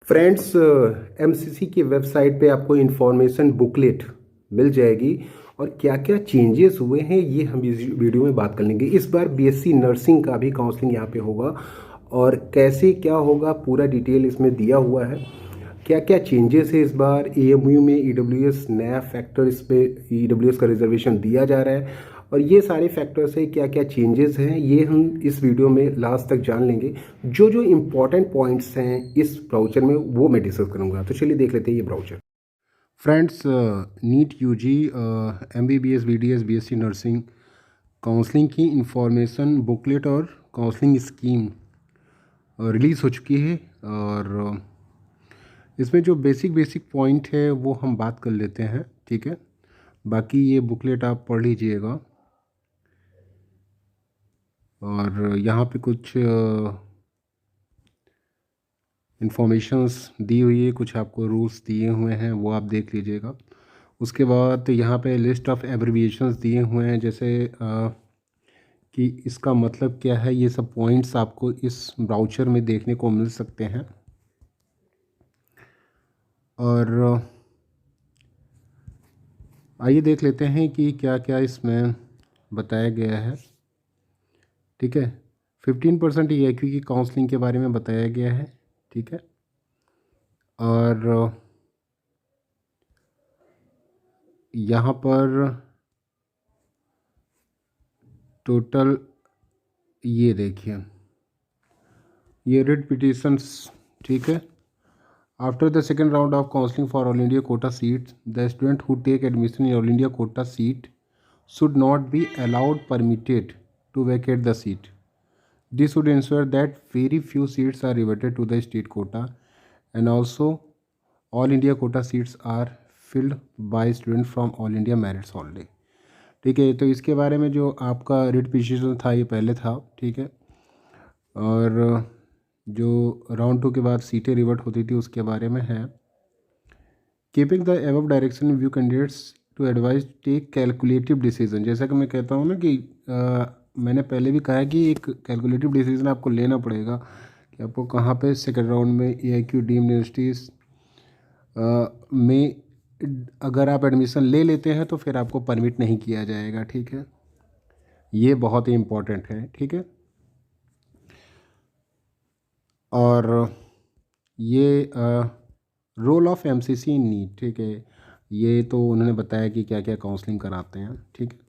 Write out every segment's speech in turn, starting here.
Friends, MCC की website पे आपको इन्फॉर्मेशन बुकलेट मिल जाएगी और क्या क्या चेंजेस हुए हैं ये हम इस वीडियो में बात कर लेंगे। इस बार बीएससी नर्सिंग का भी काउंसलिंग यहाँ पे होगा और कैसे क्या होगा पूरा डिटेल इसमें दिया हुआ है। क्या क्या चेंजेस है इस बार एएमयू में ईडब्ल्यूएस नया फैक्टर इस पे ईडब्ल्यूएस का रिजर्वेशन दिया जा रहा है और ये सारे फैक्टर्स है क्या क्या चेंजेस हैं ये हम इस वीडियो में लास्ट तक जान लेंगे। जो जो इम्पोर्टेंट पॉइंट्स हैं इस ब्राउचर में वो मैं डिस्कस करूंगा। तो चलिए देख लेते हैं ये brochure. Friends, NEET UG MBBS BDS BSc nursing counselling की इंफॉर्मेशन बुकलेट और काउंसलिंग स्कीम रिलीज़ हो चुकी है और इसमें जो बेसिक बेसिक पॉइंट है वो हम बात कर लेते हैं, ठीक है। बाकी ये बुकलेट आप पढ़ लीजिएगा और यहाँ पे कुछ इंफॉर्मेशंस दी हुई है, कुछ आपको रूल्स दिए हुए हैं वो आप देख लीजिएगा। उसके बाद यहाँ पे लिस्ट ऑफ एब्रिविएशंस दिए हुए हैं, जैसे कि इसका मतलब क्या है, ये सब पॉइंट्स आपको इस ब्राउचर में देखने को मिल सकते हैं। और आइए देख लेते हैं कि क्या क्या इसमें बताया गया है, ठीक है। 15% EIQ की काउंसलिंग के बारे में बताया गया है, ठीक है। और यहाँ पर टोटल ये देखिए, ये रिट पिटिशंस, ठीक है। After the second round of counselling for all India quota seat, the student who take admission in all India quota seat should not be allowed permitted to vacate the seat. This would ensure that very few seats are reverted to the state quota and also all India quota seats are filled by students from all India merits only. ठीक है, तो इसके बारे में जो आपका writ petition था ये पहले था, ठीक है। और जो राउंड 2 के बाद सीटें रिवर्ट होती थी उसके बारे में है। Keeping the above direction view candidates to advise take calculative decision. जैसा कि मैं कहता हूँ ना कि मैंने पहले भी कहा है कि एक कैलकुलेटिव डिसीजन आपको लेना पड़ेगा कि आपको कहाँ पे सेकेंड राउंड में AIQ डीम्ड यूनिवर्सिटीज़ में अगर आप एडमिशन ले लेते हैं तो फिर आपको परमिट नहीं किया जाएगा, ठीक है। ये बहुत ही इम्पोर्टेंट है, ठीक है। और ये role of MCC in NEET, ठीक है, ये तो उन्होंने बताया कि क्या क्या काउंसलिंग कराते हैं, ठीक है।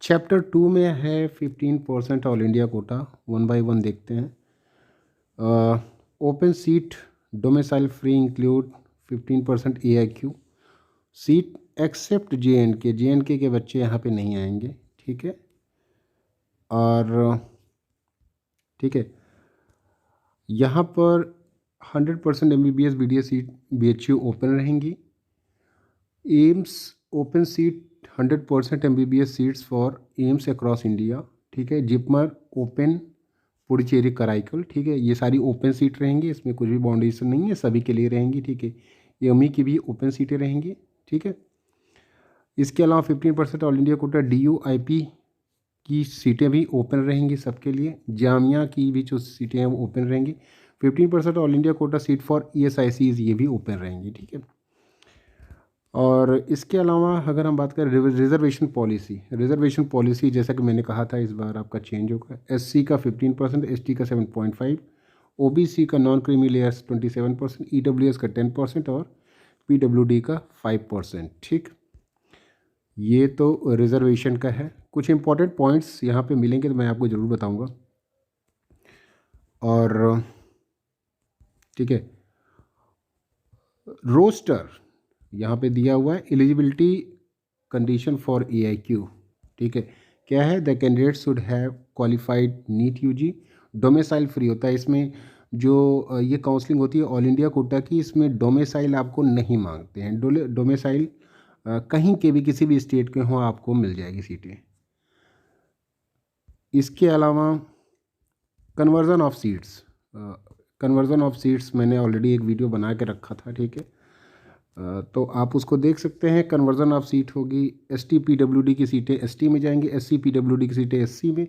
चैप्टर 2 में है 15% ऑल इंडिया कोटा, 1 बाय 1 देखते हैं। Open seat domicile free include 15% AIQ seat except JNK के बच्चे यहाँ पे नहीं आएंगे, ठीक है। और ठीक है, यहाँ पर 100% MBBS BDS seat BHU open रहेंगी। AIIMS open seat 100% MBBS seats for AIIMS across India, ठीक है। जिपमर ओपन पुडुचेरी कराईकल, ठीक है, ये सारी ओपन सीट रहेंगी, इसमें कुछ भी बाउंडेशन नहीं है, सभी के लिए रहेंगी, ठीक है। एमी की भी ओपन सीटें रहेंगी, ठीक है। इसके अलावा 15% ऑल इंडिया कोटा DUIP की सीटें भी ओपन रहेंगी सबके लिए। जामिया की भी जो सीटें हैं वो ओपन रहेंगी। 15% all India quota seat for ESICs ये भी ओपन रहेंगी, ठीक है। और इसके अलावा अगर हम बात करें रिजर्वेशन पॉलिसी जैसा कि मैंने कहा था इस बार आपका चेंज होगा। SC का 15%, ST का 7.5, OBC का नॉन क्रीमी लेयर्स 27%, EWS का 10% और PWD का 5%, ठीक। ये तो रिजर्वेशन का है। कुछ इंपॉर्टेंट पॉइंट्स यहाँ पे मिलेंगे तो मैं आपको ज़रूर बताऊँगा। और ठीक है, रोस्टर यहाँ पे दिया हुआ है, एलिजिबिलिटी कंडीशन फॉर AIQ, ठीक है। क्या है, the candidate should have qualified NEET UG, domicile free होता है इसमें। जो ये काउंसलिंग होती है ऑल इंडिया कोटा की, इसमें डोमिसाइल आपको नहीं मांगते हैं। डोमिसाइल कहीं के भी किसी भी स्टेट के हों आपको मिल जाएगी सीटें। इसके अलावा कन्वर्जन ऑफ सीट्स मैंने ऑलरेडी एक वीडियो बना के रखा था, ठीक है। तो आप उसको देख सकते हैं। कन्वर्जन ऑफ सीट होगी, ST PWD की सीटें ST में जाएंगी, SC PWD की सीटें SC में,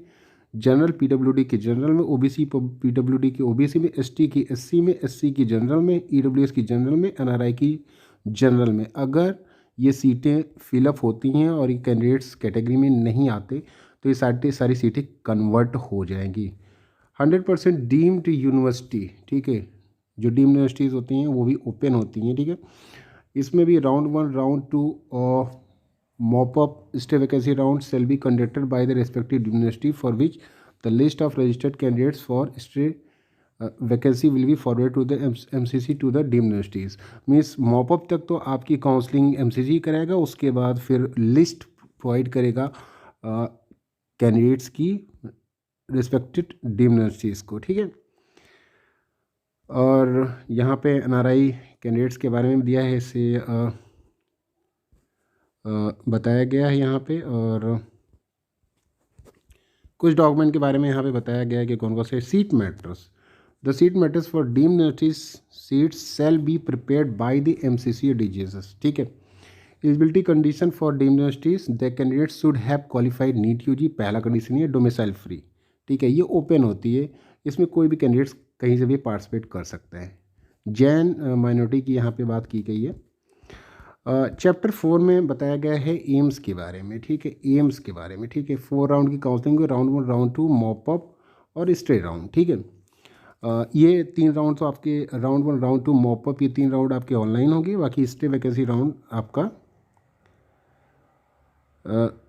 जनरल पीडब्ल्यूडी के जनरल में, ओबीसी पीडब्ल्यूडी के ओबीसी में, एसटी की एससी में, एससी की जनरल में, ईडब्ल्यूएस की जनरल में, एनआरआई की जनरल में। अगर ये सीटें फिलअप होती हैं और ये कैंडिडेट्स कैटेगरी में नहीं आते तो ये सारी सीटें कन्वर्ट हो जाएंगी। 100% डीम्ड यूनिवर्सिटी, ठीक है, जो डीम्ड यूनिवर्सिटीज़ होती हैं वो भी ओपन होती हैं, ठीक है। इसमें भी राउंड 1 राउंड 2 और mop-up stay vacancy rounds shall be conducted by the respective university for which the list of registered candidates for stay vacancy will be forward to the MCC to the deemed universities. Means mop up तक तो आपकी counselling MCC करेगा, उसके बाद फिर list provide करेगा candidates की respected deemed universities को, ठीक है। और यहाँ पे एनआरआई कैंडिडेट्स के बारे में दिया है, इसे बताया गया है यहाँ पे, और कुछ डॉक्यूमेंट के बारे में यहाँ पे बताया गया है कि कौन कौन से seat matters. The seat matters for deemed universities seats shall be prepared by the MCC और डीजीएसएस, ठीक है। Eligibility condition for deemed universities, the candidate should have qualified NEET UG, पहला कंडीशन ये डोमिसाइल फ्री, ठीक है, ये open होती है, इसमें कोई भी कैंडिडेट्स कहीं से भी पार्टिसिपेट कर सकता है। जैन माइनॉरिटी की यहाँ पे बात की गई है। चैप्टर 4 में बताया गया है एम्स के बारे में, ठीक है, एम्स के बारे में, ठीक है। 4 राउंड की काउंसलिंग, राउंड 1 राउंड 2 मॉपअप और स्टे राउंड, ठीक है। ये 3 राउंड तो आपके राउंड 1 राउंड 2 मॉपअप, ये 3 राउंड आपके ऑनलाइन होंगे, बाकी स्टे वैकेंसी राउंड आपका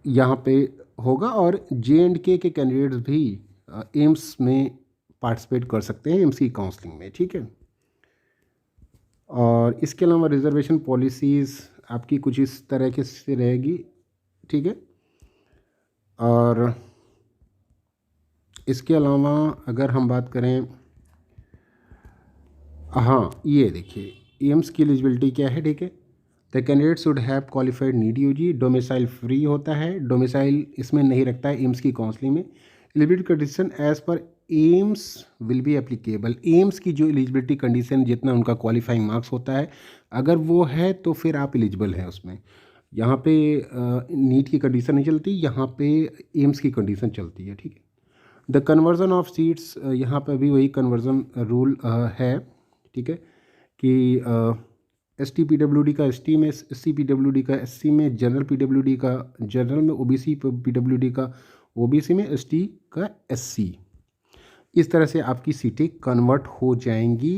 यहाँ पे होगा। और JNK के कैंडिडेट्स भी एम्स में पार्टिसिपेट कर सकते हैं एम्स की काउंसलिंग में, ठीक है। और इसके अलावा रिजर्वेशन पॉलिसीज़ आपकी कुछ इस तरह के से रहेगी, ठीक है। और इसके अलावा अगर हम बात करें, हाँ ये देखिए एम्स की एलिजिबिलिटी क्या है, ठीक है। The candidate should have qualified NEET UG, domicile free होता है, डोमिसाइल इसमें नहीं रखता है एम्स की काउंसलिंग में। Eligibility condition as per AIIMS will be applicable, AIIMS की जो एलिजिबिलिटी कंडीशन जितना उनका क्वालिफाइंग मार्क्स होता है अगर वो है तो फिर आप एलिजिबल हैं उसमें। यहाँ पे नीट की कंडीशन नहीं चलती, यहाँ पे एम्स की कंडीशन चलती है, ठीक है। द कन्वर्जन ऑफ सीट्स, यहाँ पर भी वही कन्वर्जन रूल है, ठीक है, कि ST PWD का ST में, SC PWD का SC में, जनरल PWD का जनरल में, OBC PWD का OBC में, ST का SC। इस तरह से आपकी सीटें कन्वर्ट हो जाएंगी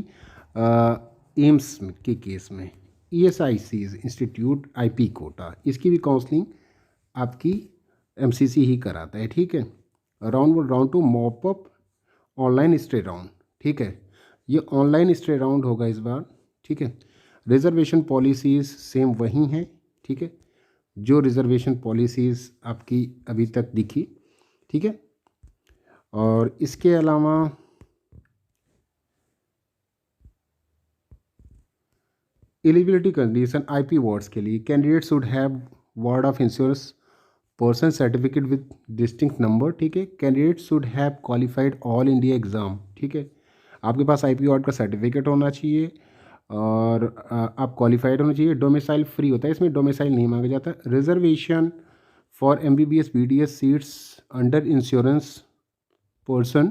एम्स के केस में। ESICs इंस्टीट्यूट IP कोटा, इसकी भी काउंसलिंग आपकी MCC ही कराता है, ठीक है। Round 1 round 2 mop up, online stay round, ठीक है, ये ऑनलाइन स्टे राउंड होगा इस बार, ठीक है। रिजर्वेशन पॉलिसीज़ सेम वही हैं, ठीक है, जो रिजर्वेशन पॉलिसीज़ आपकी अभी तक दिखी, ठीक है। और इसके अलावा एलिजिबिलिटी कंडीशन IP वार्ड्स के लिए, candidate should have ward of insurance person certificate with distinct number, ठीक है। Candidate should have qualified all India exam, ठीक है, आपके पास IP वार्ड का सर्टिफिकेट होना चाहिए और आप क्वालिफाइड होना चाहिए। डोमिसाइल फ्री होता है, इसमें डोमिसाइल नहीं मांगा जाता। Reservation for MBBS BDS seats under insurance person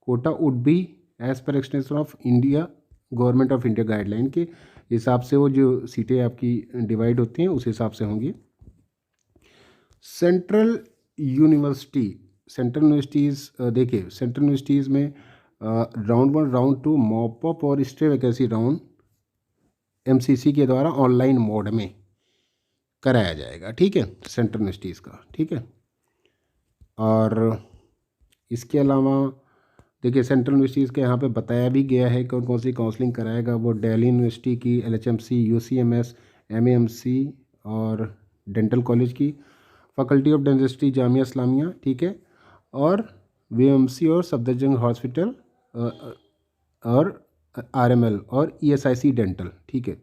quota would be as per extension of India, government of India guideline के हिसाब से वो जो सीटें आपकी डिवाइड होती हैं उस हिसाब से होंगी। सेंट्रल यूनिवर्सिटी, सेंट्रल यूनिवर्सिटीज़ देखिए, सेंट्रल यूनिवर्सिटीज़ में राउंड 1 राउंड 2 मॉपअप और स्टे वैकेंसी राउंड MCC के द्वारा ऑनलाइन मोड में कराया जाएगा, ठीक है, सेंट्रल यूनिवर्सिटीज़ का, ठीक है। और इसके अलावा देखिए सेंट्रल यूनिवर्सिटीज़ के यहाँ पे बताया भी गया है कौन कौन सी काउंसलिंग कराएगा। वो दिल्ली यूनिवर्सिटी की, LHMC, UCMS, MAMC और डेंटल कॉलेज की, faculty of dentistry Jamia Islamia, ठीक है, और VMC और सफदरजंग हॉस्पिटल और RML और ESIC डेंटल, ठीक है।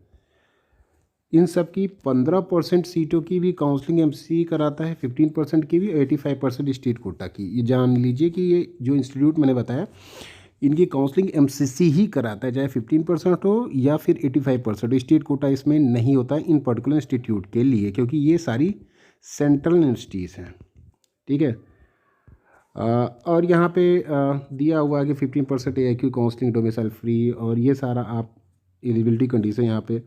इन सब की 15% सीटों की भी काउंसलिंग MCC कराता है, 15% की भी, 85% स्टेट कोटा की। ये जान लीजिए कि ये जो इंस्टीट्यूट मैंने बताया इनकी काउंसलिंग MCC ही कराता है, चाहे 15% हो या फिर 85%। स्टेट कोटा इसमें नहीं होता है इन पर्टिकुलर इंस्टीट्यूट के लिए, क्योंकि ये सारी सेंट्रल यूनिवर्सिटीज़ हैं, ठीक है। और यहाँ पे दिया हुआ है कि 15% AIQ काउंसलिंग डोमिसाइल फ्री, और ये सारा आप एलिजिबिलिटी कंडीशन यहाँ पे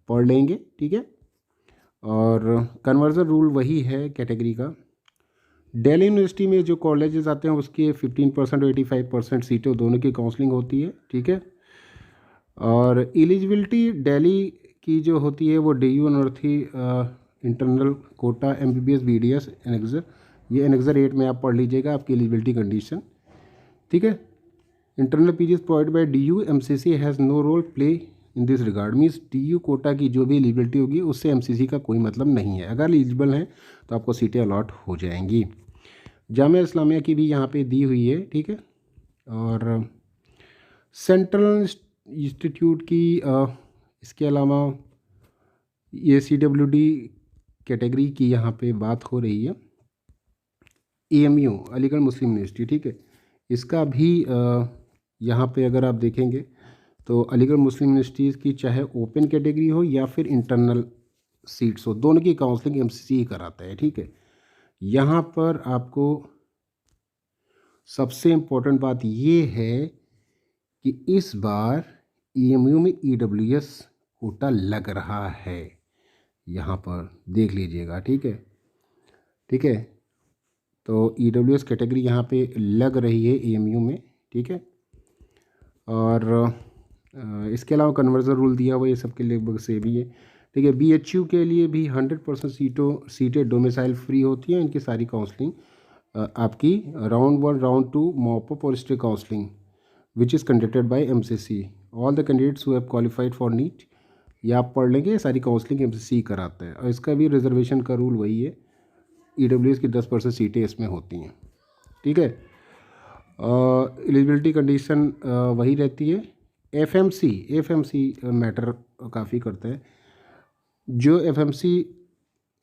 पढ़ लेंगे, ठीक है। और कन्वर्जन रूल वही है कैटेगरी का। दिल्ली यूनिवर्सिटी में जो कॉलेजेस आते हैं उसके 15% और 85% सीटें दोनों की काउंसलिंग होती है, ठीक है। और एलिजिबिलिटी दिल्ली की जो होती है वो DU अनर्थी internal quota MBBS BDS annexure, ये एनेक्सर 8 में आप पढ़ लीजिएगा आपकी एलिजिबिलिटी कंडीशन, ठीक है। Internal PGs provide by DU, MCC has no role play in this regard, means DU quota की जो भी एलिजिबिलिटी होगी उससे MCC का कोई मतलब नहीं है। अगर एलिजिबल हैं तो आपको सीटें अलॉट हो जाएंगी। जामिया इस्लामिया की भी यहाँ पे दी हुई है, ठीक है। और सेंट्रल इंस्टीट्यूट की इसके अलावा ये CWD कैटेगरी की यहाँ पे बात हो रही है। AMU अलीगढ़ मुस्लिम यूनिवर्सिटी, ठीक है, इसका भी यहाँ पे अगर आप देखेंगे तो अलीगढ़ मुस्लिम यूनिवर्सिटीज़ की चाहे ओपन कैटेगरी हो या फिर इंटरनल सीट्स हो, दोनों की काउंसलिंग MCC ही कराता है, ठीक है। यहाँ पर आपको सबसे इम्पोर्टेंट बात ये है कि इस बार AMU में EWS कोटा लग रहा है, यहाँ पर देख लीजिएगा, ठीक है, ठीक है। तो EWS कैटेगरी यहाँ पे लग रही है AMU में, ठीक है। और इसके अलावा कन्वर्जन रूल दिया हुआ ये सबके लगभग सेम ही है, ठीक है। BHU के लिए भी 100% सीटें डोमिसाइल फ्री होती हैं। इनकी सारी काउंसलिंग आपकी राउंड 1, राउंड 2 मॉपअप और stay counselling which is conducted by MCC। All the candidates who have qualified for NEET, ये आप पढ़ लेंगे, सारी काउंसलिंग MCC कराता है। और इसका भी रिजर्वेशन का रूल वही है, EWS की 10% सीटें इसमें होती हैं, ठीक है। एलिजिबिलिटी कंडीशन वही रहती है। FMC मैटर काफ़ी करता है। जो FMC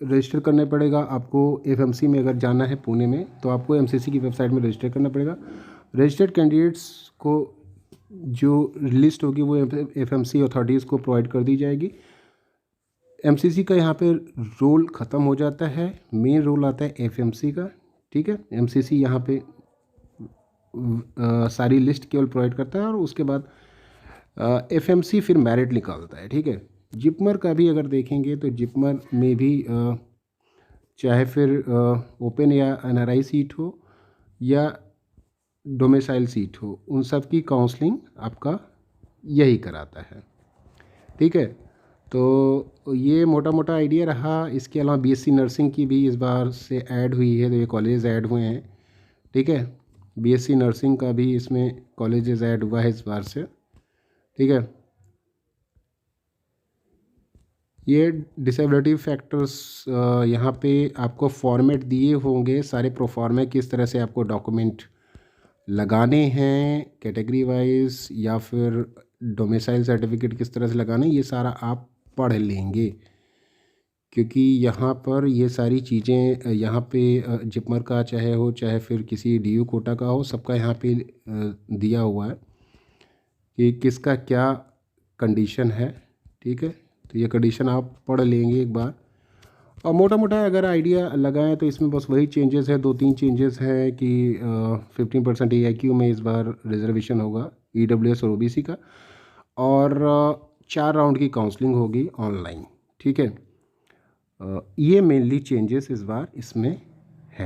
रजिस्टर करने पड़ेगा आपको, FMC में अगर जाना है पुणे में तो आपको MCC की वेबसाइट में रजिस्टर करना पड़ेगा। रजिस्टर्ड कैंडिडेट्स को जो लिस्ट होगी वो FMC अथॉरिटीज़ को प्रोवाइड कर दी जाएगी। MCC का यहाँ पे रोल ख़त्म हो जाता है, मेन रोल आता है FMC का, ठीक है। MCC यहाँ पे सारी लिस्ट केवल प्रोवाइड करता है और उसके बाद FMC फिर मेरिट निकालता है, ठीक है। जिपमर का भी अगर देखेंगे तो जिपमर में भी चाहे फिर ओपन या NRI सीट हो या डोमिसाइल सीट हो, उन सब की काउंसलिंग आपका यही कराता है, ठीक है। तो ये मोटा मोटा आइडिया रहा। इसके अलावा BSc नर्सिंग की भी इस बार से ऐड हुई है, तो ये कॉलेज ऐड हुए हैं, ठीक है। BSc नर्सिंग का भी इसमें कॉलेजेस ऐड हुआ है इस बार से, ठीक है। ये डिसेबिलिटी फैक्टर्स यहाँ पे आपको फॉर्मेट दिए होंगे सारे प्रोफॉर्मे, किस तरह से आपको डॉक्यूमेंट लगाने हैं कैटेगरी वाइज या फिर डोमिसाइल सर्टिफिकेट किस तरह से लगाने, ये सारा आप पढ़ लेंगे, क्योंकि यहाँ पर ये सारी चीज़ें यहाँ पे जिपमर का चाहे हो चाहे फिर किसी DU कोटा का हो, सबका यहाँ पे दिया हुआ है कि किसका क्या कंडीशन है, ठीक है। तो ये कंडीशन आप पढ़ लेंगे एक बार, और मोटा मोटा अगर आइडिया लगाएं तो इसमें बस वही चेंजेस है, 2-3 चेंजेस हैं कि 15% AIQ में इस बार रिजर्वेशन होगा EWS और OBC का, और 4 राउंड की काउंसलिंग होगी ऑनलाइन, ठीक है। ये मेनली चेंजेस इस बार इसमें